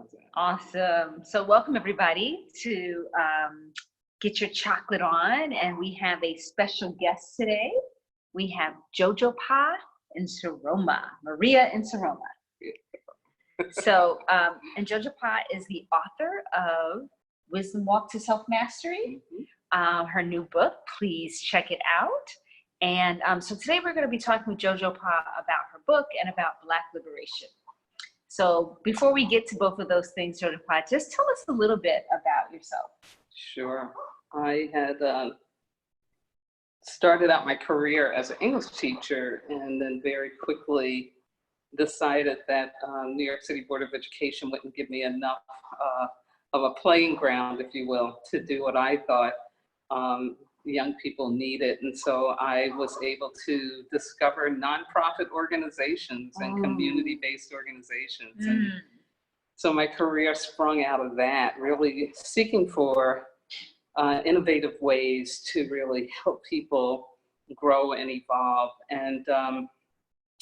How's that? Awesome. So welcome everybody to Get Your Chocolate On, and we have a special guest today. We have Jojopah Nsoroma, Maria Nsoroma. So, and Jojopah is the author of Wisdom Walk to Self-Mastery, her new book. Please check it out. And so today we're going to be talking with Jojopah about her book and about Black liberation. So before we get to both of those things, Jojopah, just tell us a little bit about yourself. Sure. I had started out my career as an English teacher and then very quickly decided that New York City Board of Education wouldn't give me enough of a playing ground, if you will, to do what I thought young people needed. And so I was able to discover nonprofit organizations and community-based organizations. And so my career sprung out of that, really seeking for innovative ways to really help people grow and evolve. And I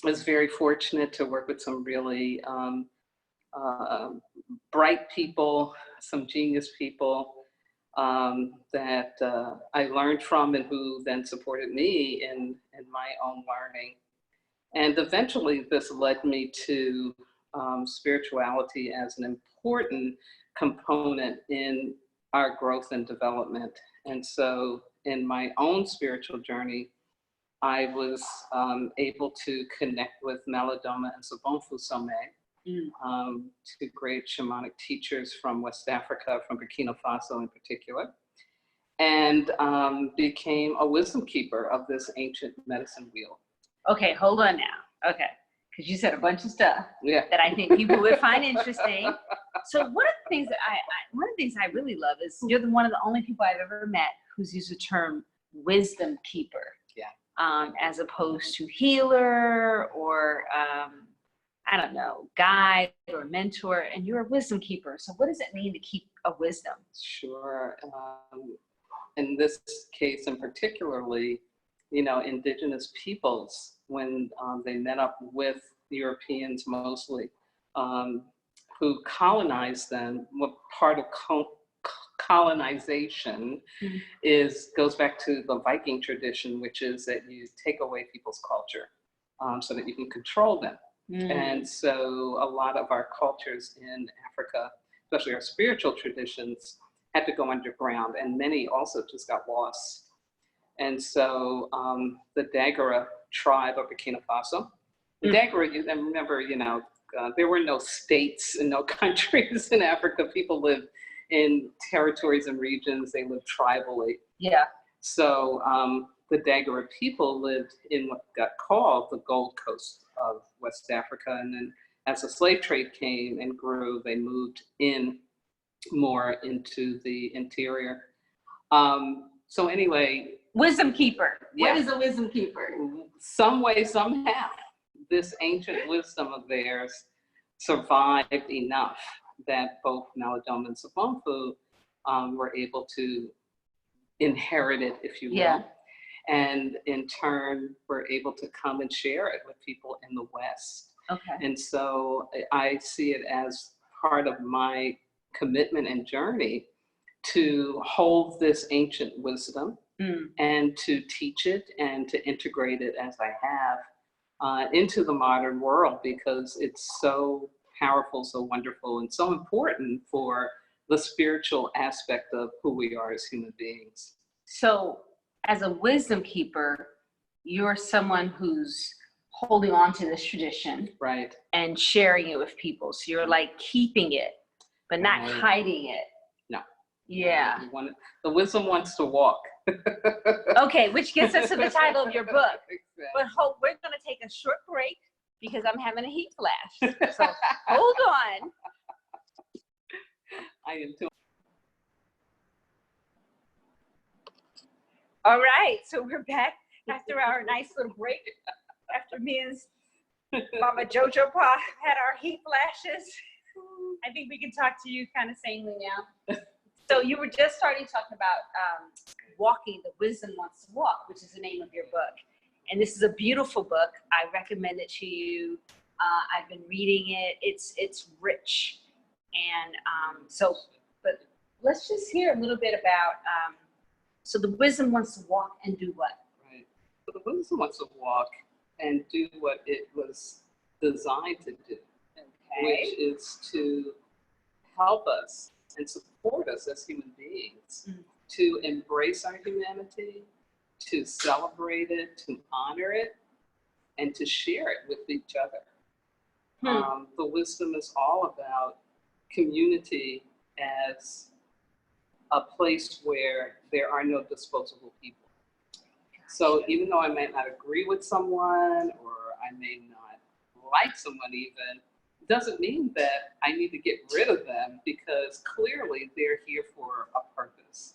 was very fortunate to work with some really bright people, some genius people that I learned from and who then supported me in my own learning. And eventually this led me to spirituality as an important component in our growth and development. And so in my own spiritual journey, I was able to connect with Malidoma and Sobonfu Some, two great shamanic teachers from West Africa, from Burkina Faso in particular, and became a wisdom keeper of this ancient medicine wheel. Okay, hold on now. Okay, because you said a bunch of stuff that I think people would find interesting. So one of the things I really love is you're one of the only people I've ever met who's used the term wisdom keeper, as opposed to healer or I don't know, guide or mentor, and you're a wisdom keeper. So what does it mean to keep a wisdom? Sure. In this case, and particularly, you know, indigenous peoples, when they met up with Europeans mostly, who colonized them, what part of colonization goes back to the Viking tradition, which is that you take away people's culture so that you can control them. And so a lot of our cultures in Africa, especially our spiritual traditions, had to go underground, and many also just got lost. And so the Dagara tribe of Burkina Faso, Dagara, you remember, you know, there were no states and no countries in Africa. People lived in territories and regions. They lived tribally. Yeah. So the Dagara people lived in what got called the Gold Coast of West Africa. And then as the slave trade came and grew, they moved in more into the interior. So anyway. Wisdom keeper. Yeah. What is a wisdom keeper? Some way, somehow, this ancient wisdom of theirs survived enough that both Malidoma and Sobonfu were able to inherit it, if you will. And in turn, were able to come and share it with people in the West. Okay. And so I see it as part of my commitment and journey to hold this ancient wisdom and to teach it and to integrate it as I have into the modern world, because it's so powerful, so wonderful, and so important for the spiritual aspect of who we are as human beings. So as a wisdom keeper, you're someone who's holding on to this tradition, right, and sharing it with people. So you're like keeping it, but not hiding it. No. Yeah. The wisdom wants to walk. Okay, which gets us to the title of your book. Exactly. But we're going to take a short break because I'm having a heat flash. So hold on. I am too. All right, so we're back after our nice little break. After me and Mama Jojopah had our heat flashes. I think we can talk to you kind of sanely now. So you were just starting talking about walking, the wisdom wants to walk, which is the name of your book. And this is a beautiful book. I recommend it to you. I've been reading it. It's rich. And but let's just hear a little bit about, so the wisdom wants to walk and do what? Right. So the wisdom wants to walk and do what it was designed to do, which is to help us and support us as human beings, to embrace our humanity, to celebrate it, to honor it, and to share it with each other. The wisdom is all about community as a place where there are no disposable people. So even though I might not agree with someone, or I may not like someone even, doesn't mean that I need to get rid of them, because clearly they're here for a purpose.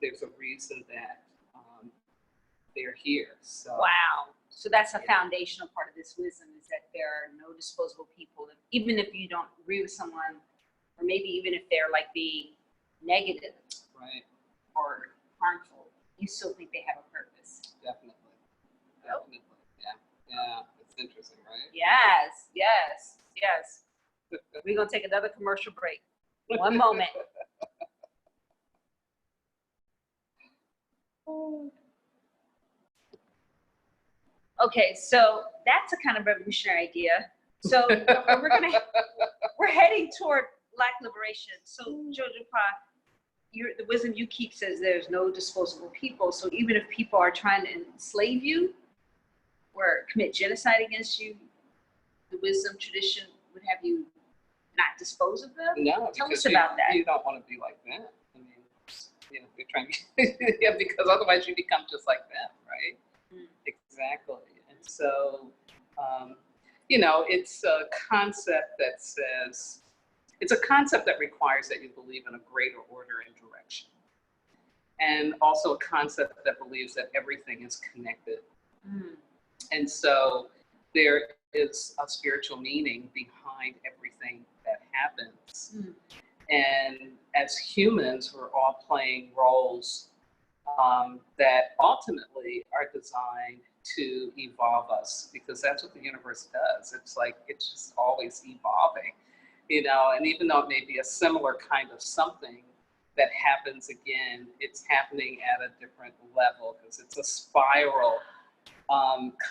There's a reason that they're here. So. Wow. So that's a foundational part of this wisdom, is that there are no disposable people. Even if you don't agree with someone, or maybe even if they're like being negative, right, or harmful, you still think they have a purpose. Definitely. Definitely. Yeah. It's interesting, right? Yes. We're going to take another commercial break. One moment. Okay, so that's a kind of revolutionary idea. So we're heading toward Black liberation. So Jojopah, the wisdom you keep says there's no disposable people. So even if people are trying to enslave you or commit genocide against you, the wisdom tradition would have you not dispose of them? No. Tell us about that. You don't want to be like them. I mean, you're trying to, yeah, because otherwise you become just like them, right? Exactly. And so, it's a concept that says, it's a concept that requires that you believe in a greater order and direction. And also a concept that believes that everything is connected. And so there is a spiritual meaning behind everything that happens. And as humans, we're all playing roles that ultimately are designed to evolve us, because that's what the universe does. It's like, it's just always evolving, and even though it may be a similar kind of something that happens again, it's happening at a different level, because it's a spiral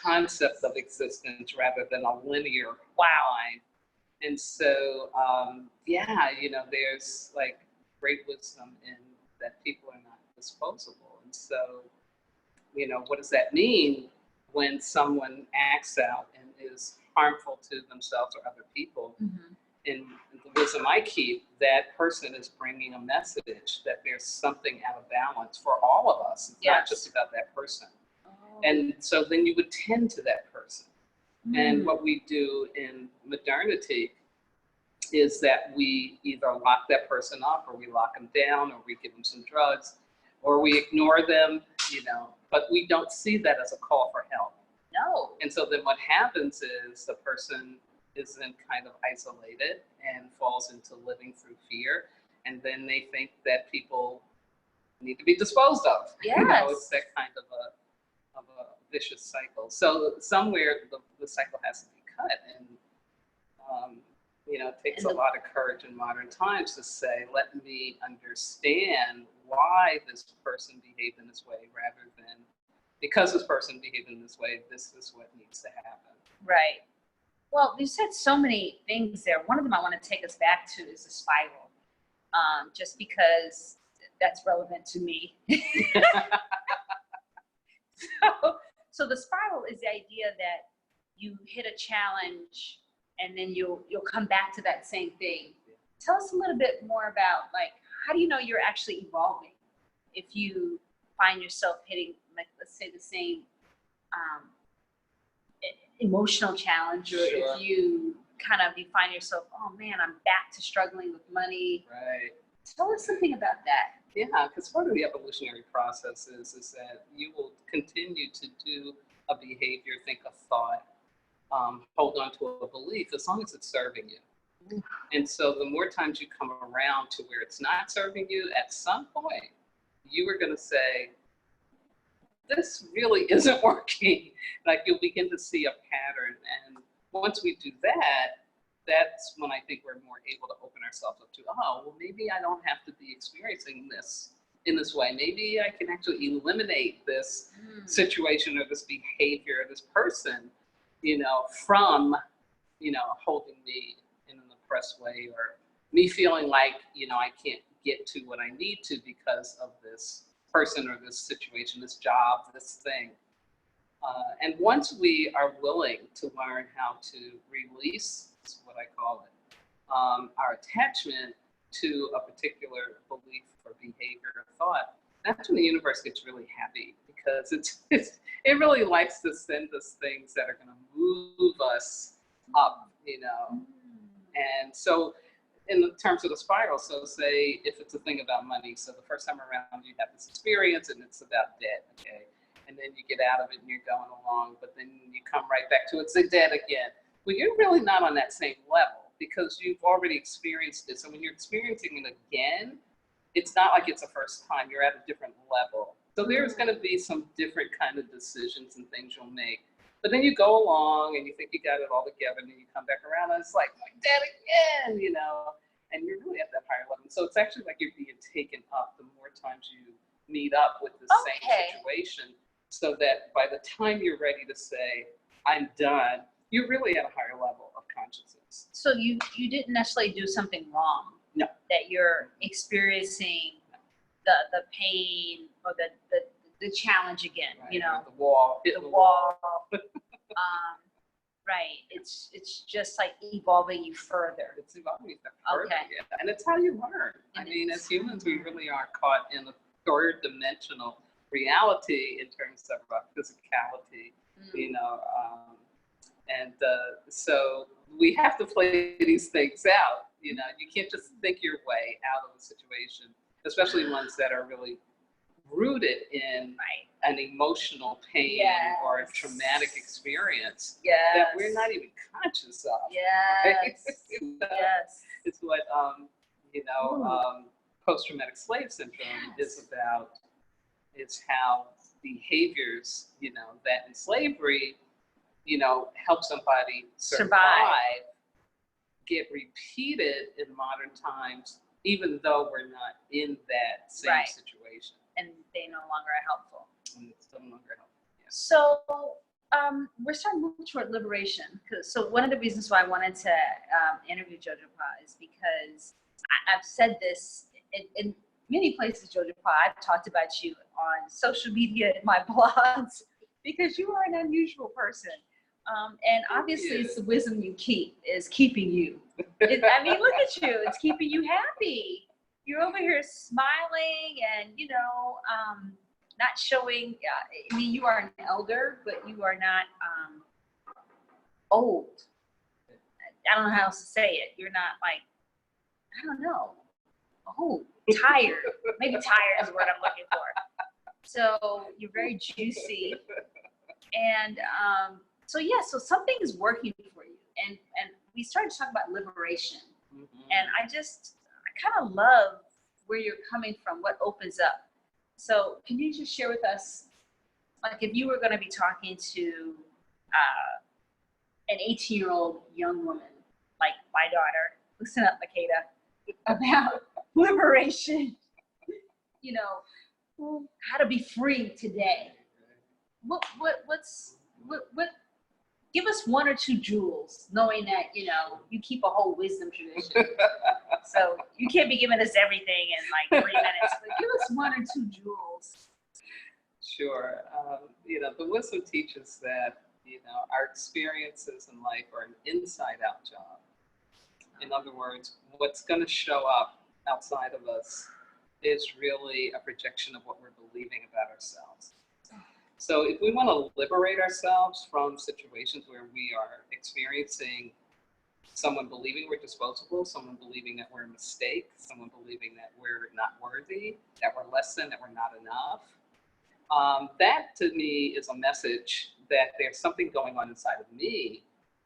concept of existence rather than a linear line. And so, there's like great wisdom in that people are not disposable. And so, what does that mean when someone acts out and is harmful to themselves or other people? In the wisdom I keep, that person is bringing a message that there's something out of balance for all of us. It's not just about that person. And so then you would tend to that person. And what we do in modernity is that we either lock that person up, or we lock them down, or we give them some drugs, or we ignore them, but we don't see that as a call for help. No. And so then what happens is the person is then kind of isolated and falls into living through fear. And then they think that people need to be disposed of. Yes. It's that kind of a vicious cycle. So somewhere the cycle has to be cut. And, it takes a lot of courage in modern times to say, let me understand why this person behaved in this way, rather than because this person behaved in this way, this is what needs to happen. Right. Well, you said so many things there. One of them I want to take us back to is the spiral, just because that's relevant to me. So the spiral is the idea that you hit a challenge and then you'll come back to that same thing. Tell us a little bit more about, like, how do you know you're actually evolving if you find yourself hitting, like, let's say the same emotional challenge, or if you find yourself, oh man, I'm back to struggling with money. Right. Tell us something about that. Yeah, because part of the evolutionary process is that you will continue to do a behavior, think a thought, hold on to a belief, as long as it's serving you. And so the more times you come around to where it's not serving you, at some point, you are going to say, this really isn't working. Like, you'll begin to see a pattern. And once we do that, that's when I think we're more able to open ourselves up to, oh, well, maybe I don't have to be experiencing this in this way. Maybe I can actually eliminate this situation or this behavior or this person, from, holding me in an oppressed way, or me feeling like, I can't get to what I need to because of this person or this situation, this job, this thing. And once we are willing to learn how to release, is what I call it, our attachment to a particular belief or behavior or thought, that's when the universe gets really happy, because it really likes to send us things that are going to move us up, And so in terms of the spiral, so say if it's a thing about money, so the first time around you have this experience and it's about debt, okay? And then you get out of it and you're going along, but then you come right back to it's the debt again. Well, you're really not on that same level because you've already experienced it. So when you're experiencing it again, it's not like it's the first time, you're at a different level. So there's going to be some different kind of decisions and things you'll make. But then you go along and you think you got it all together, and then you come back around and it's like that again, and you're really at that higher level. So it's actually like you're being taken up the more times you meet up with the same situation, so that by the time you're ready to say, I'm done, you're really at a higher level of consciousness. So you didn't necessarily do something wrong. No. That you're experiencing the pain or the challenge again, right, the wall, the wall. Right. It's just like evolving you further. It's evolving you further. Okay. Yeah. And it's how you learn. I mean, as humans, we really are caught in a third dimensional reality in terms of our physicality, so we have to play these things out. You can't just think your way out of a situation, especially ones that are really rooted in an emotional pain or a traumatic experience that we're not even conscious of. Right? It's what post-traumatic slave syndrome is about. It's how behaviors, that in slavery, help somebody survive, get repeated in modern times, even though we're not in that same situation. And they no longer are helpful. And it's no longer helpful. Yeah. So we're starting to move toward liberation. So one of the reasons why I wanted to interview Jojopah is because I've said this in many places, Jojopah. I've talked about you on social media, in my blogs, because you are an unusual person. And obviously it's the wisdom you keep is keeping you. I mean, look at you. It's keeping you happy. You're over here smiling and, not showing, I mean, you are an elder, but you are not old. I don't know how else to say it. You're not like, I don't know, old, tired. Maybe tired is what I'm looking for. So you're very juicy. And so something is working for you. And we started to talk about liberation. And I kind of love where you're coming from, what opens up. So can you just share with us, like if you were going to be talking to an 18-year-old young woman, like my daughter, listen up, Makeda, about liberation, how to be free today. What give us one or two jewels, knowing that, you keep a whole wisdom tradition. So you can't be giving us everything in like 3 minutes, but give us one or two jewels. Sure. The wisdom teaches that, our experiences in life are an inside-out job. In other words, what's going to show up outside of us is really a projection of what we're believing about ourselves. So if we want to liberate ourselves from situations where we are experiencing someone believing we're disposable, someone believing that we're a mistake, someone believing that we're not worthy, that we're less than, that we're not enough, that to me is a message that there's something going on inside of me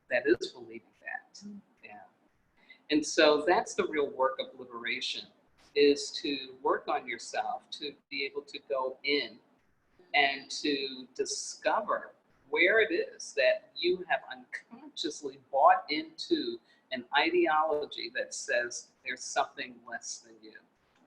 that is believing that. Yeah. And so that's the real work of liberation, is to work on yourself, to be able to go in and to discover where it is that you have unconsciously bought into an ideology that says there's something less than you.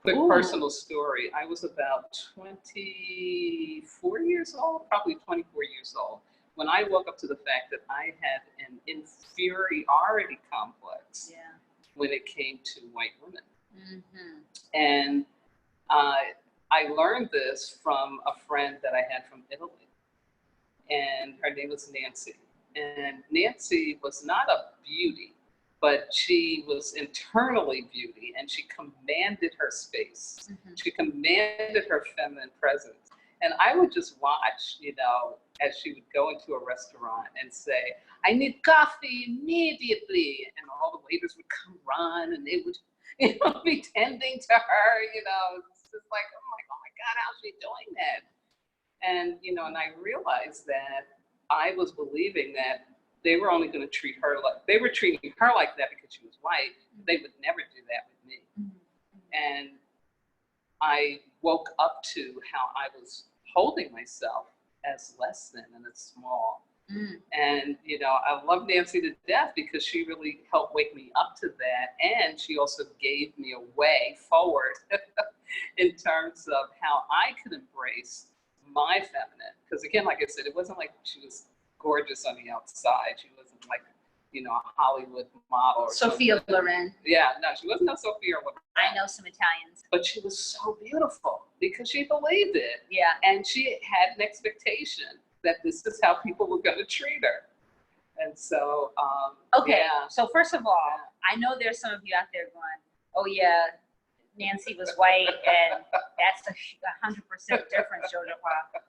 Quick Ooh. personal story. I was about 24 years old, probably 24 years old, when I woke up to the fact that I had an inferiority complex when it came to white women. Mm-hmm. And I learned this from a friend that I had from Italy. And her name was Nancy. And Nancy was not a beauty, but she was internally beauty, and she commanded her space. Mm-hmm. She commanded her feminine presence. And I would just watch, you know, as she would go into a restaurant and say, I need coffee immediately. And all the waiters would come run and they would, you know, be tending to her, you know. It's just like, oh my God, how's she doing that? And, you know, and I realized that I was believing that they were only going to treat her like, they were treating her like that because she was white. They would never do that with me. And I woke up to how I was holding myself as less than and as small. And, you know, I love Nancy to death because she really helped wake me up to that. And she also gave me a way forward in terms of how I could embrace my feminine. Because again, like I said, it wasn't like she was gorgeous on the outside. She wasn't like, you know, a Hollywood model or Sophia something. Loren. Yeah, no, she wasn't no Sophia Loren. I know some Italians. But she was so beautiful because she believed it. Yeah. And she had an expectation that this is how people were going to treat her. And so, okay. Yeah. So first of all, I know there's some of you out there going, oh yeah, Nancy was white and that's 100% difference, Jojopah.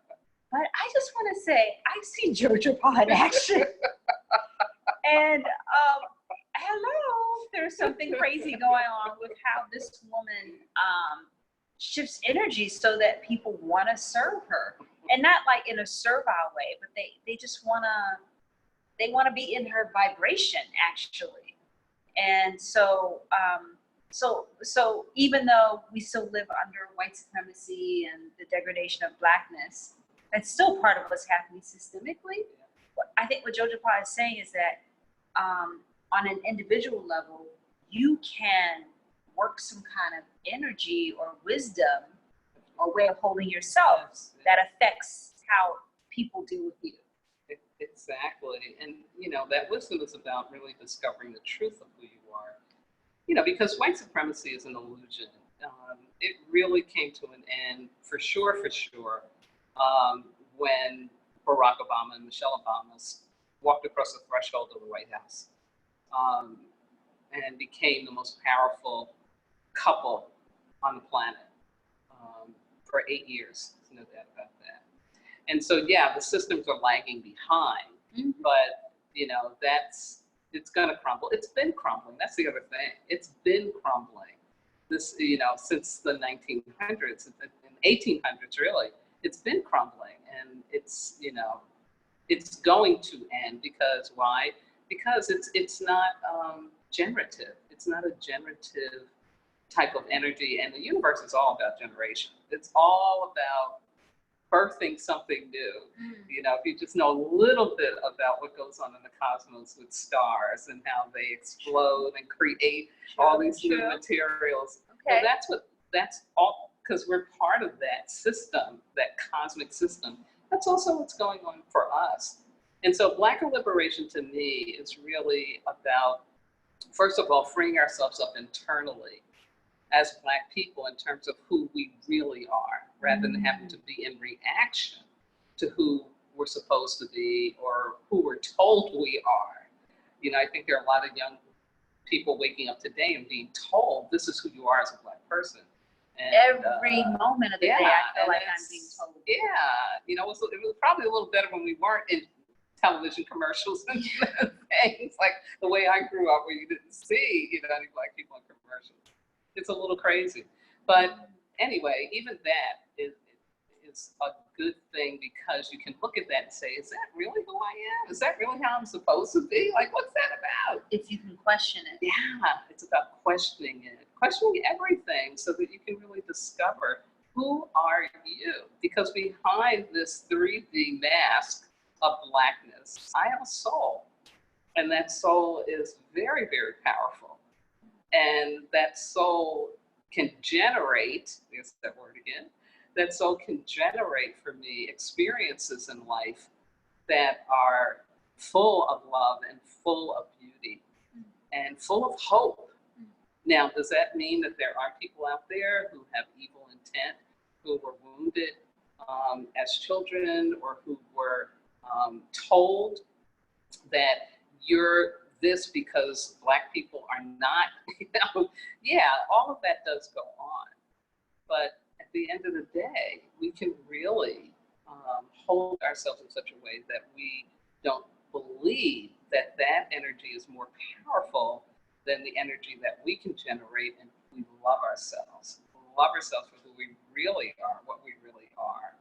But I just want to say, I've seen Jojopah in action. And hello, there's something crazy going on with how this woman shifts energy so that people want to serve her. And not like in a servile way, but they just want to be in her vibration, actually. And so, so even though we still live under white supremacy and the degradation of blackness, that's still part of what's happening systemically. I think what Jojopah is saying is that on an individual level, you can work some kind of energy or wisdom or way of holding yourself that affects how people deal with you. Exactly. And, you know, that wisdom is about really discovering the truth of who you are. You know, because white supremacy is an illusion. It really came to an end, for sure, when Barack Obama and Michelle Obama walked across the threshold of the White House and became the most powerful couple on the planet for 8 years. There's no doubt about that. And so, yeah, the systems are lagging behind, but, you know, it's going to crumble. It's been crumbling. That's the other thing. It's been crumbling. This, you know, since the 1900s, in the 1800s, really, it's been crumbling. And it's, you know, it's going to end because why? Because it's not generative. It's not a generative type of energy. And the universe is all about generation. It's all about birthing something new. You know, if you just know a little bit about what goes on in the cosmos with stars and how they explode and create all these new materials. Okay. Well, that's all, because we're part of that system, that cosmic system. That's also what's going on for us. And so Black liberation to me is really about, first of all, freeing ourselves up internally as Black people in terms of who we really are, rather than having to be in reaction to who we're supposed to be or who we're told we are. You know, I think there are a lot of young people waking up today and being told this is who you are as a Black person. And, every moment of the day, I feel like I'm being told. Yeah, you know, it was probably a little better when we weren't in television commercials and things like the way I grew up, where you didn't see, you know, any Black people in commercials. It's a little crazy, but anyway, even that is a good thing, because you can look at that and say, is that really who I am? Is that really how I'm supposed to be? Like, what's that about? If you can question it. Yeah, it's about questioning everything so that you can really discover who are you? Because behind this 3D mask of Blackness, I have a soul. And that soul is very, very powerful. And that soul can generate, there's that word again, that soul can generate for me experiences in life that are full of love and full of beauty and full of hope. Now, does that mean that there are people out there who have evil intent, who were wounded as children, or who were told that you're this because Black people are not, yeah, all of that does go on. But at the end of the day, we can really hold ourselves in such a way that we don't believe that that energy is more powerful than the energy that we can generate, and we love ourselves. We love ourselves for who we really are, what we really are.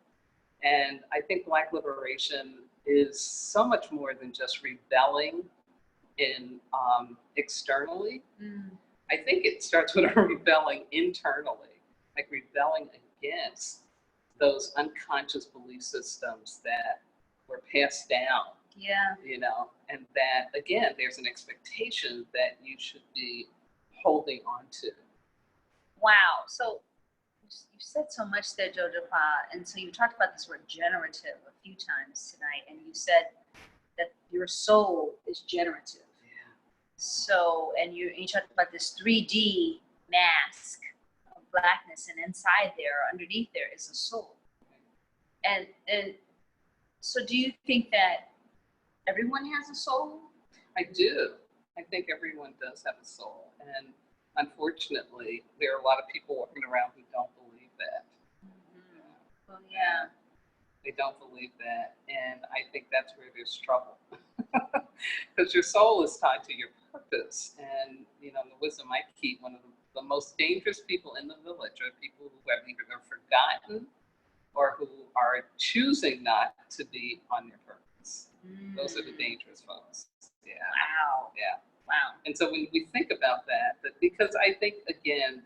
And I think Black liberation is so much more than just rebelling in externally. I think it starts with a rebelling internally, like rebelling against those unconscious belief systems that were passed down. Yeah. And that, again, there's an expectation that you should be holding on to. Wow. So you said so much there, Jojopah, and so you talked about this word generative a few times tonight, and you said that your soul is generative. Yeah. So, and you talked about this 3D mask of Blackness, and inside there, underneath there, is a soul. And so, do you think that everyone has a soul? I do. I think everyone does have a soul, and unfortunately, there are a lot of people walking around who don't believe that. Well, yeah. They don't believe that, and I think that's where there's trouble. Because your soul is tied to your purpose, and in the wisdom I keep, one of the most dangerous people in the village are people who have either forgotten or who are choosing not to be on their purpose. Those are the dangerous folks. Yeah. Wow. Yeah. Wow. And so when we think about that because I think, again,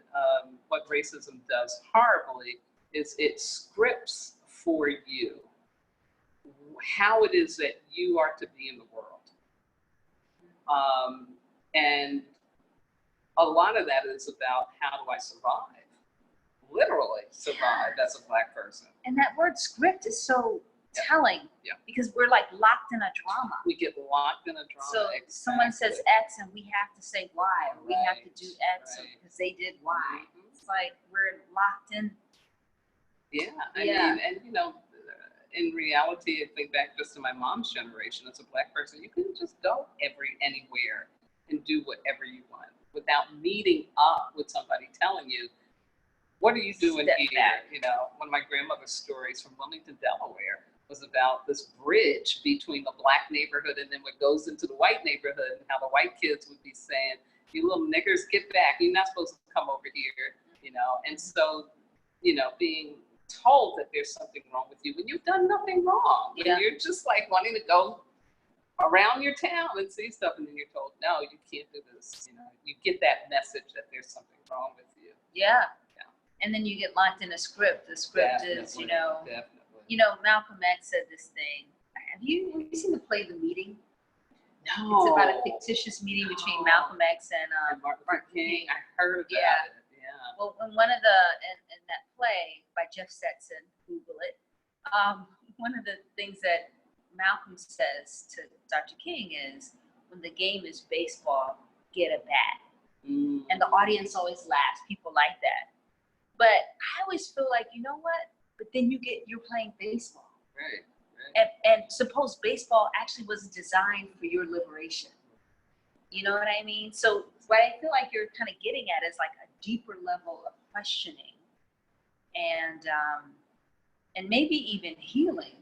what racism does horribly is it scripts for you how it is that you are to be in the world. And a lot of that is about how do I survive? Literally survive as a Black person. And that word script is so telling, because we're like locked in a drama. We get locked in a drama. So someone says X and we have to say Y, or we have to do X because they did Y. It's like we're locked in. Yeah, I mean, and in reality, I think back just to my mom's generation, as a Black person, you couldn't just go anywhere and do whatever you want without meeting up with somebody telling you, what are you doing here? One of my grandmother's stories from Wilmington, Delaware, was about this bridge between the Black neighborhood and then what goes into the white neighborhood, and how the white kids would be saying, you little niggers, get back. You're not supposed to come over here, And so, being told that there's something wrong with you when you've done nothing wrong. When you're just like wanting to go around your town and see stuff, and then you're told, no, you can't do this. You get that message that there's something wrong with you. Yeah. And then you get locked in a script. The script is, Definitely. Malcolm X said this thing. Have you seen the play The Meeting? No. It's about a fictitious meeting between Malcolm X and Martin King. I heard about it. Yeah. Well, in one of in that play by Jeff Stetson, Google it. One of the things that Malcolm says to Dr. King is, when the game is baseball, get a bat. And the audience always laughs. People like that. But I always feel like, you know what? But then you're playing baseball. Right. And suppose baseball actually was designed for your liberation. You know what I mean? So what I feel like you're kind of getting at is like a deeper level of questioning and maybe even healing.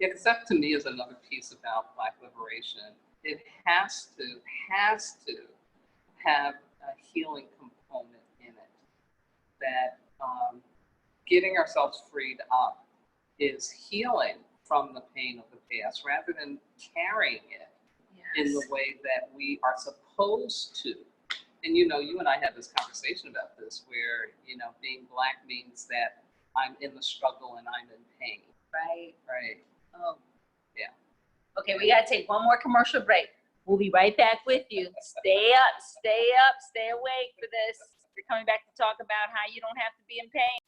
Yeah, because that to me is another piece about Black liberation. It has to have a healing component in it. That getting ourselves freed up is healing from the pain of the past rather than carrying it in the way that we are supposed to. And you and I had this conversation about this where, being Black means that I'm in the struggle and I'm in pain. Right. Right. Oh. Yeah. Okay, we gotta take one more commercial break. We'll be right back with you. Stay up, stay awake for this. We're coming back to talk about how you don't have to be in pain.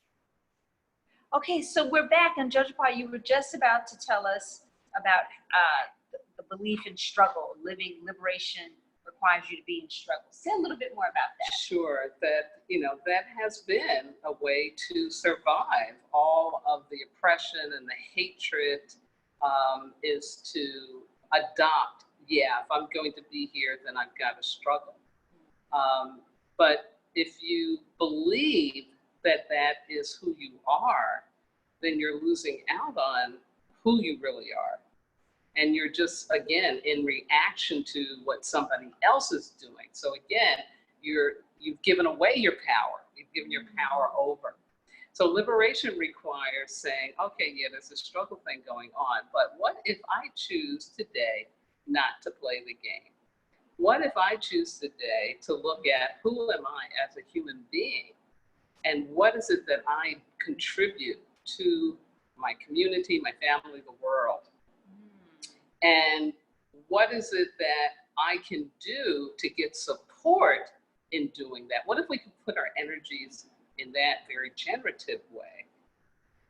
Okay, so we're back, and Jojopah, you were just about to tell us about the belief in struggle. Living liberation requires you to be in struggle. Say a little bit more about that. Sure, that, that has been a way to survive all of the oppression and the hatred, is to adopt, yeah, if I'm going to be here, then I've got to struggle. But if you believe that that is who you are, then you're losing out on who you really are. And you're just, again, in reaction to what somebody else is doing. So again, you've given away your power. You've given your power over. So liberation requires saying, okay, yeah, there's a struggle thing going on, but what if I choose today not to play the game? What if I choose today to look at who am I as a human being, and what is it that I contribute to my community, my family, the world? And what is it that I can do to get support in doing that? What if we could put our energies in that very generative way,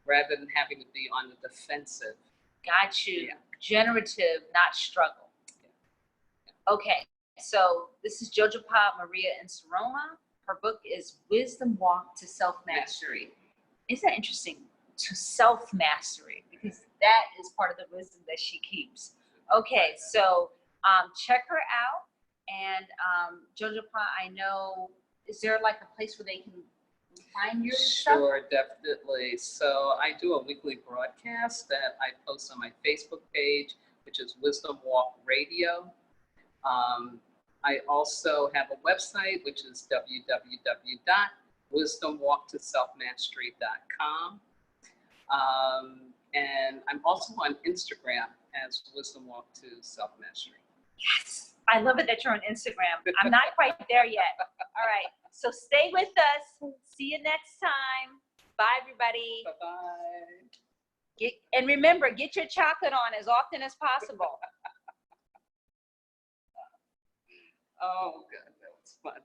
rather than having to be on the defensive? Got you. Yeah. Generative, not struggle. Yeah. Okay, so this is Jojopah Maria Nsoroma. Her book is Wisdom Walk to Self-Mastery. Isn't that interesting? To self-mastery, because that is part of the wisdom that she keeps. Okay, so check her out. And Jojopah, I know, is there like a place where they can find your stuff? Sure, definitely. So I do a weekly broadcast that I post on my Facebook page, which is Wisdom Walk Radio. I also have a website, which is www.wisdomwalktoselfmastery.com. And I'm also on Instagram as Wisdom Walk to Self-Mastery. Yes, I love it that you're on Instagram. I'm not quite there yet. All right, so stay with us. See you next time. Bye, everybody. Bye-bye. And remember, get your chocolate on as often as possible. Oh, good. That was fun.